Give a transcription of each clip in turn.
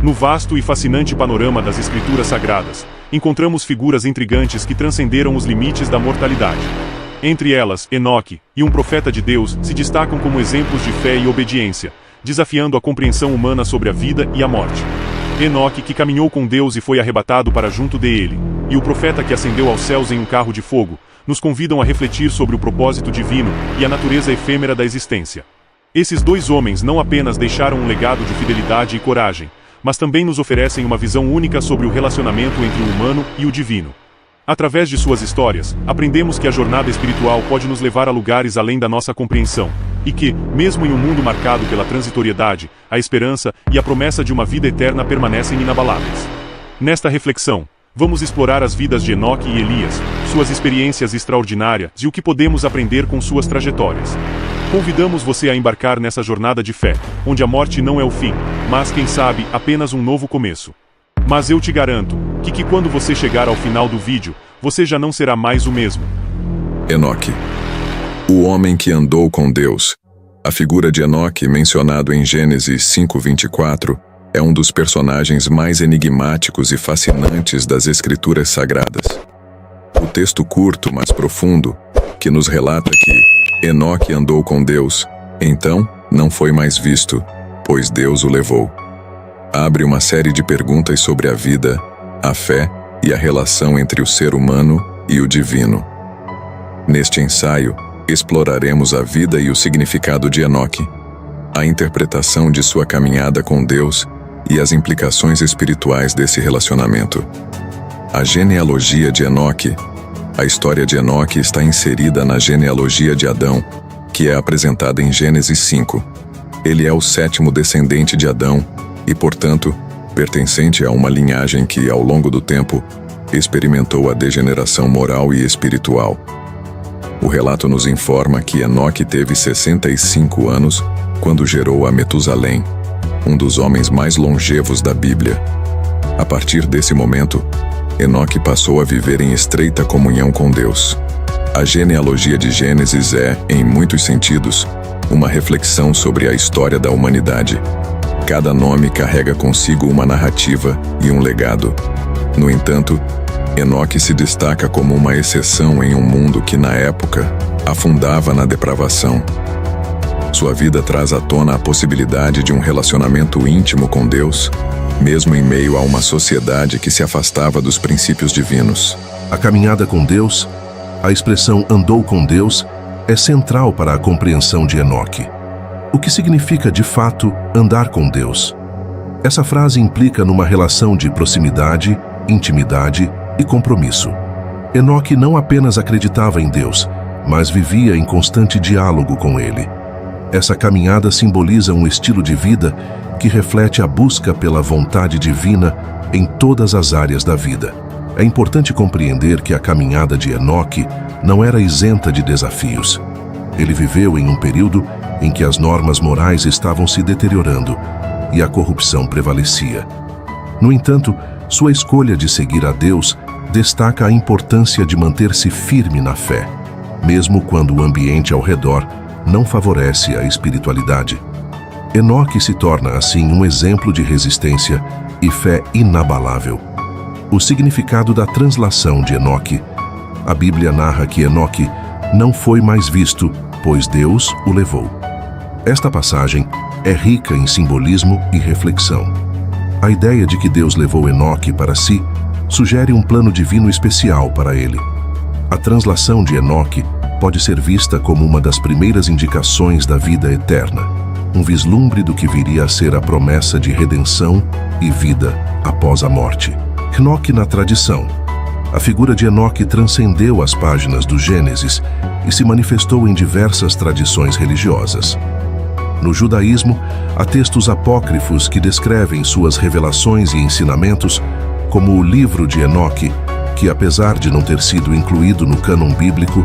No vasto e fascinante panorama das Escrituras Sagradas, encontramos figuras intrigantes que transcenderam os limites da mortalidade. Entre elas, Enoque e um profeta de Deus se destacam como exemplos de fé e obediência, desafiando a compreensão humana sobre a vida e a morte. Enoque, que caminhou com Deus e foi arrebatado para junto dele, e o profeta que ascendeu aos céus em um carro de fogo, nos convidam a refletir sobre o propósito divino e a natureza efêmera da existência. Esses dois homens não apenas deixaram um legado de fidelidade e coragem, mas também nos oferecem uma visão única sobre o relacionamento entre o humano e o divino. Através de suas histórias, aprendemos que a jornada espiritual pode nos levar a lugares além da nossa compreensão, e que, mesmo em um mundo marcado pela transitoriedade, a esperança e a promessa de uma vida eterna permanecem inabaláveis. Nesta reflexão, vamos explorar as vidas de Enoque e Elias, suas experiências extraordinárias e o que podemos aprender com suas trajetórias. Convidamos você a embarcar nessa jornada de fé, onde a morte não é o fim, mas, quem sabe, apenas um novo começo. Mas eu te garanto que quando você chegar ao final do vídeo, você já não será mais o mesmo. Enoque, o homem que andou com Deus. A figura de Enoque, mencionado em Gênesis 5:24, é um dos personagens mais enigmáticos e fascinantes das Escrituras Sagradas. O texto curto, mas profundo, que nos relata que Enoque andou com Deus, então não foi mais visto, pois Deus o levou. Abre uma série de perguntas sobre a vida, a fé e a relação entre o ser humano e o divino. Neste ensaio, exploraremos a vida e o significado de Enoque, a interpretação de sua caminhada com Deus e as implicações espirituais desse relacionamento. A genealogia de Enoque. A história de Enoque está inserida na genealogia de Adão, que é apresentada em Gênesis 5. Ele é o 7º descendente de Adão e, portanto, pertencente a uma linhagem que, ao longo do tempo, experimentou a degeneração moral e espiritual. O relato nos informa que Enoque teve 65 anos quando gerou a Metusalém, um dos homens mais longevos da Bíblia. A partir desse momento, Enoque passou a viver em estreita comunhão com Deus. A genealogia de Gênesis é, em muitos sentidos, uma reflexão sobre a história da humanidade. Cada nome carrega consigo uma narrativa e um legado. No entanto, Enoque se destaca como uma exceção em um mundo que, na época, afundava na depravação. Sua vida traz à tona a possibilidade de um relacionamento íntimo com Deus, mesmo em meio a uma sociedade que se afastava dos princípios divinos. A caminhada com Deus, a expressão andou com Deus, é central para a compreensão de Enoque. O que significa, de fato, andar com Deus? Essa frase implica numa relação de proximidade, intimidade e compromisso. Enoque não apenas acreditava em Deus, mas vivia em constante diálogo com Ele. Essa caminhada simboliza um estilo de vida que reflete a busca pela vontade divina em todas as áreas da vida. É importante compreender que a caminhada de Enoque não era isenta de desafios. Ele viveu em um período em que as normas morais estavam se deteriorando e a corrupção prevalecia. No entanto, sua escolha de seguir a Deus destaca a importância de manter-se firme na fé, mesmo quando o ambiente ao redor não favorece a espiritualidade. Enoque se torna, assim, um exemplo de resistência e fé inabalável. O significado da translação de Enoque. A Bíblia narra que Enoque não foi mais visto, pois Deus o levou. Esta passagem é rica em simbolismo e reflexão. A ideia de que Deus levou Enoque para si sugere um plano divino especial para ele. A translação de Enoque pode ser vista como uma das primeiras indicações da vida eterna, um vislumbre do que viria a ser a promessa de redenção e vida após a morte. Enoque na tradição. A figura de Enoque transcendeu as páginas do Gênesis e se manifestou em diversas tradições religiosas. No judaísmo, há textos apócrifos que descrevem suas revelações e ensinamentos, como o livro de Enoque, que, apesar de não ter sido incluído no cânon bíblico,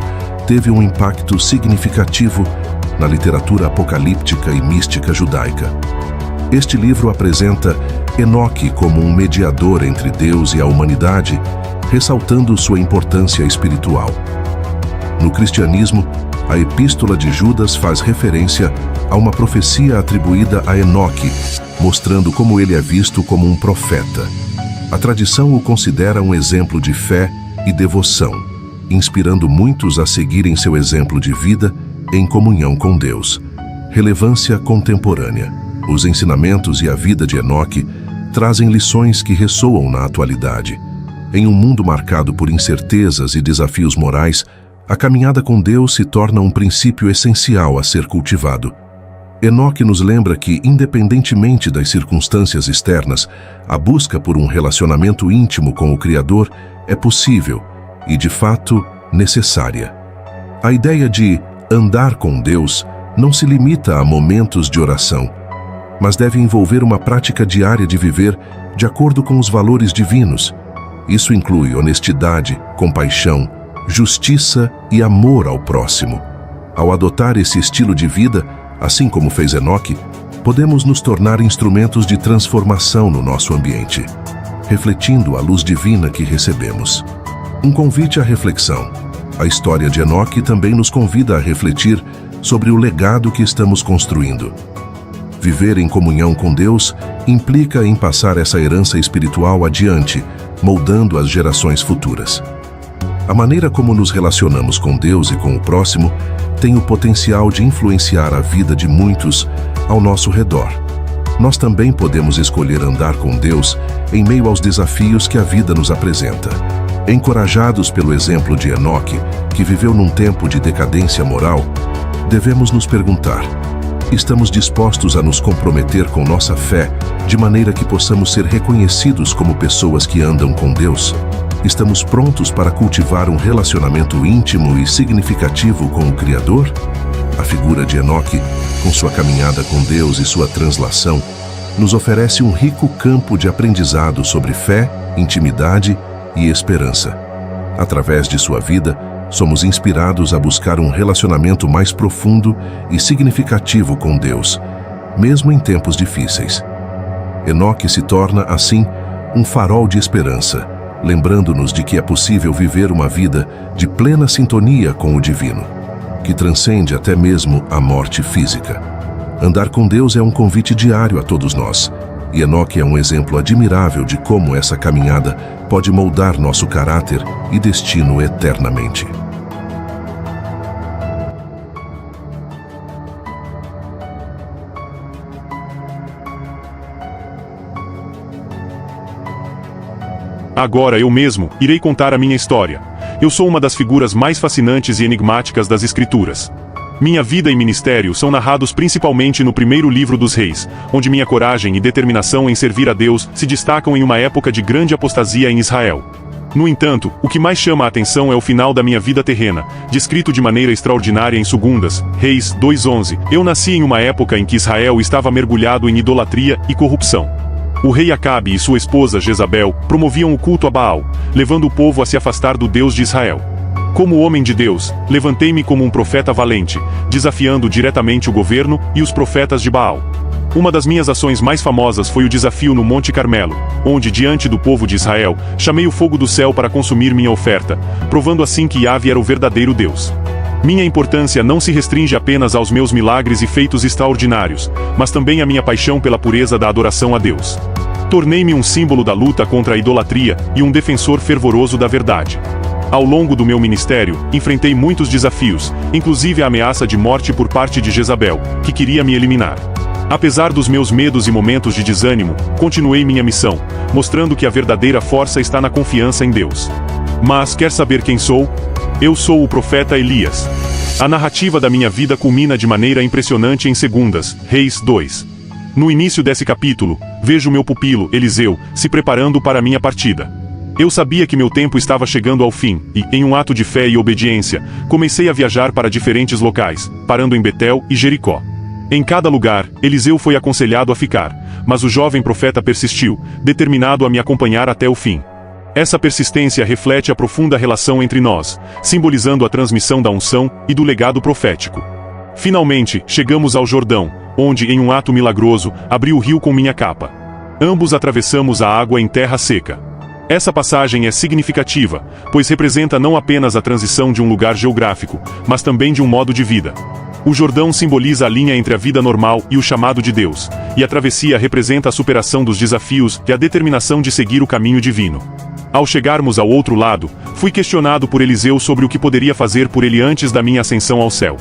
teve um impacto significativo na literatura apocalíptica e mística judaica. Este livro apresenta Enoque como um mediador entre Deus e a humanidade, ressaltando sua importância espiritual. No cristianismo, a Epístola de Judas faz referência há uma profecia atribuída a Enoque, mostrando como ele é visto como um profeta. A tradição o considera um exemplo de fé e devoção, inspirando muitos a seguirem seu exemplo de vida em comunhão com Deus. Relevância contemporânea. Os ensinamentos e a vida de Enoque trazem lições que ressoam na atualidade. Em um mundo marcado por incertezas e desafios morais, a caminhada com Deus se torna um princípio essencial a ser cultivado. Enoque nos lembra que, independentemente das circunstâncias externas, a busca por um relacionamento íntimo com o Criador é possível e, de fato, necessária. A ideia de andar com Deus não se limita a momentos de oração, mas deve envolver uma prática diária de viver de acordo com os valores divinos. Isso inclui honestidade, compaixão, justiça e amor ao próximo. Ao adotar esse estilo de vida, assim como fez Enoque, podemos nos tornar instrumentos de transformação no nosso ambiente, refletindo a luz divina que recebemos. Um convite à reflexão. A história de Enoque também nos convida a refletir sobre o legado que estamos construindo. Viver em comunhão com Deus implica em passar essa herança espiritual adiante, moldando as gerações futuras. A maneira como nos relacionamos com Deus e com o próximo tem o potencial de influenciar a vida de muitos ao nosso redor. Nós também podemos escolher andar com Deus em meio aos desafios que a vida nos apresenta. Encorajados pelo exemplo de Enoque, que viveu num tempo de decadência moral, devemos nos perguntar: estamos dispostos a nos comprometer com nossa fé de maneira que possamos ser reconhecidos como pessoas que andam com Deus? Estamos prontos para cultivar um relacionamento íntimo e significativo com o Criador? A figura de Enoque, com sua caminhada com Deus e sua translação, nos oferece um rico campo de aprendizado sobre fé, intimidade e esperança. Através de sua vida, somos inspirados a buscar um relacionamento mais profundo e significativo com Deus, mesmo em tempos difíceis. Enoque se torna, assim, um farol de esperança, lembrando-nos de que é possível viver uma vida de plena sintonia com o divino, que transcende até mesmo a morte física. Andar com Deus é um convite diário a todos nós, e Enoque é um exemplo admirável de como essa caminhada pode moldar nosso caráter e destino eternamente. Agora eu mesmo irei contar a minha história. Eu sou uma das figuras mais fascinantes e enigmáticas das Escrituras. Minha vida e ministério são narrados principalmente no primeiro livro dos Reis, onde minha coragem e determinação em servir a Deus se destacam em uma época de grande apostasia em Israel. No entanto, o que mais chama a atenção é o final da minha vida terrena, descrito de maneira extraordinária em 2 Reis 2:11. Eu nasci em uma época em que Israel estava mergulhado em idolatria e corrupção. O rei Acabe e sua esposa Jezabel promoviam o culto a Baal, levando o povo a se afastar do Deus de Israel. Como homem de Deus, levantei-me como um profeta valente, desafiando diretamente o governo e os profetas de Baal. Uma das minhas ações mais famosas foi o desafio no Monte Carmelo, onde, diante do povo de Israel, chamei o fogo do céu para consumir minha oferta, provando assim que Yahvé era o verdadeiro Deus. Minha importância não se restringe apenas aos meus milagres e feitos extraordinários, mas também à minha paixão pela pureza da adoração a Deus. Tornei-me um símbolo da luta contra a idolatria e um defensor fervoroso da verdade. Ao longo do meu ministério, enfrentei muitos desafios, inclusive a ameaça de morte por parte de Jezabel, que queria me eliminar. Apesar dos meus medos e momentos de desânimo, continuei minha missão, mostrando que a verdadeira força está na confiança em Deus. Mas quer saber quem sou? Eu sou o profeta Elias. A narrativa da minha vida culmina de maneira impressionante em 2 Reis 2. No início desse capítulo, vejo meu pupilo, Eliseu, se preparando para a minha partida. Eu sabia que meu tempo estava chegando ao fim, e, em um ato de fé e obediência, comecei a viajar para diferentes locais, parando em Betel e Jericó. Em cada lugar, Eliseu foi aconselhado a ficar, mas o jovem profeta persistiu, determinado a me acompanhar até o fim. Essa persistência reflete a profunda relação entre nós, simbolizando a transmissão da unção e do legado profético. Finalmente, chegamos ao Jordão, onde, em um ato milagroso, abri o rio com minha capa. Ambos atravessamos a água em terra seca. Essa passagem é significativa, pois representa não apenas a transição de um lugar geográfico, mas também de um modo de vida. O Jordão simboliza a linha entre a vida normal e o chamado de Deus, e a travessia representa a superação dos desafios e a determinação de seguir o caminho divino. Ao chegarmos ao outro lado, fui questionado por Eliseu sobre o que poderia fazer por ele antes da minha ascensão ao céu.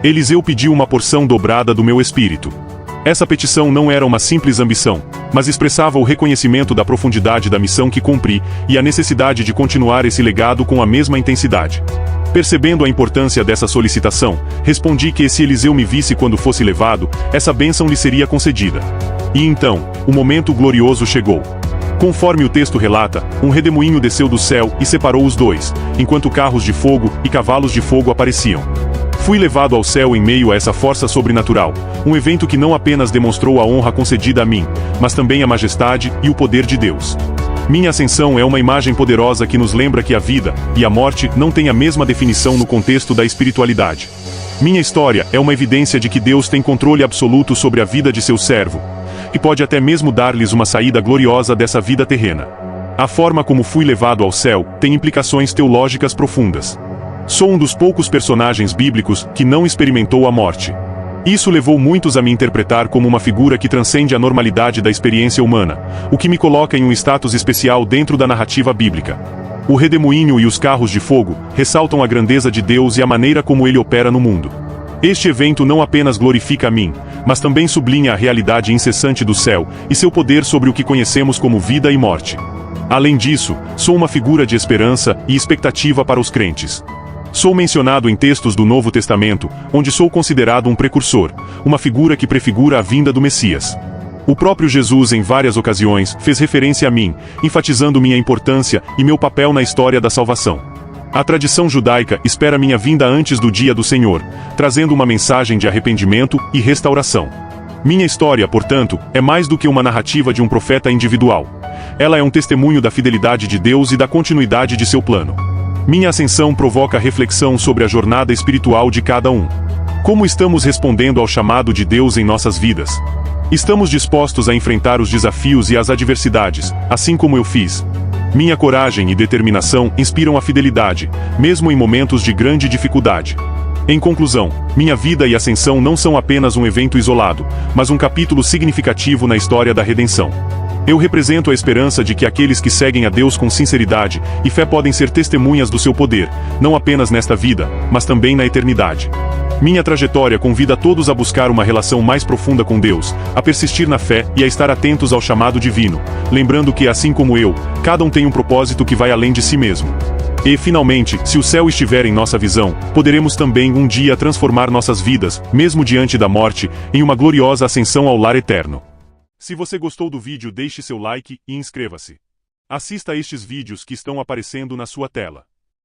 Eliseu pediu uma porção dobrada do meu espírito. Essa petição não era uma simples ambição, mas expressava o reconhecimento da profundidade da missão que cumpri e a necessidade de continuar esse legado com a mesma intensidade. Percebendo a importância dessa solicitação, respondi que se Eliseu me visse quando fosse levado, essa bênção lhe seria concedida. E então, o momento glorioso chegou. Conforme o texto relata, um redemoinho desceu do céu e separou os dois, enquanto carros de fogo e cavalos de fogo apareciam. Fui levado ao céu em meio a essa força sobrenatural, um evento que não apenas demonstrou a honra concedida a mim, mas também a majestade e o poder de Deus. Minha ascensão é uma imagem poderosa que nos lembra que a vida e a morte não têm a mesma definição no contexto da espiritualidade. Minha história é uma evidência de que Deus tem controle absoluto sobre a vida de seu servo, e pode até mesmo dar-lhes uma saída gloriosa dessa vida terrena. A forma como fui levado ao céu tem implicações teológicas profundas. Sou um dos poucos personagens bíblicos que não experimentou a morte. Isso levou muitos a me interpretar como uma figura que transcende a normalidade da experiência humana, o que me coloca em um status especial dentro da narrativa bíblica. O redemoinho e os carros de fogo ressaltam a grandeza de Deus e a maneira como ele opera no mundo. Este evento não apenas glorifica a mim, mas também sublinha a realidade incessante do céu e seu poder sobre o que conhecemos como vida e morte. Além disso, sou uma figura de esperança e expectativa para os crentes. Sou mencionado em textos do Novo Testamento, onde sou considerado um precursor, uma figura que prefigura a vinda do Messias. O próprio Jesus, em várias ocasiões, fez referência a mim, enfatizando minha importância e meu papel na história da salvação. A tradição judaica espera minha vinda antes do dia do Senhor, trazendo uma mensagem de arrependimento e restauração. Minha história, portanto, é mais do que uma narrativa de um profeta individual. Ela é um testemunho da fidelidade de Deus e da continuidade de seu plano. Minha ascensão provoca reflexão sobre a jornada espiritual de cada um. Como estamos respondendo ao chamado de Deus em nossas vidas? Estamos dispostos a enfrentar os desafios e as adversidades, assim como eu fiz. Minha coragem e determinação inspiram a fidelidade, mesmo em momentos de grande dificuldade. Em conclusão, minha vida e ascensão não são apenas um evento isolado, mas um capítulo significativo na história da redenção. Eu represento a esperança de que aqueles que seguem a Deus com sinceridade e fé podem ser testemunhas do seu poder, não apenas nesta vida, mas também na eternidade. Minha trajetória convida todos a buscar uma relação mais profunda com Deus, a persistir na fé e a estar atentos ao chamado divino, lembrando que, assim como eu, cada um tem um propósito que vai além de si mesmo. E, finalmente, se o céu estiver em nossa visão, poderemos também um dia transformar nossas vidas, mesmo diante da morte, em uma gloriosa ascensão ao lar eterno. Se você gostou do vídeo, deixe seu like e inscreva-se. Assista a estes vídeos que estão aparecendo na sua tela.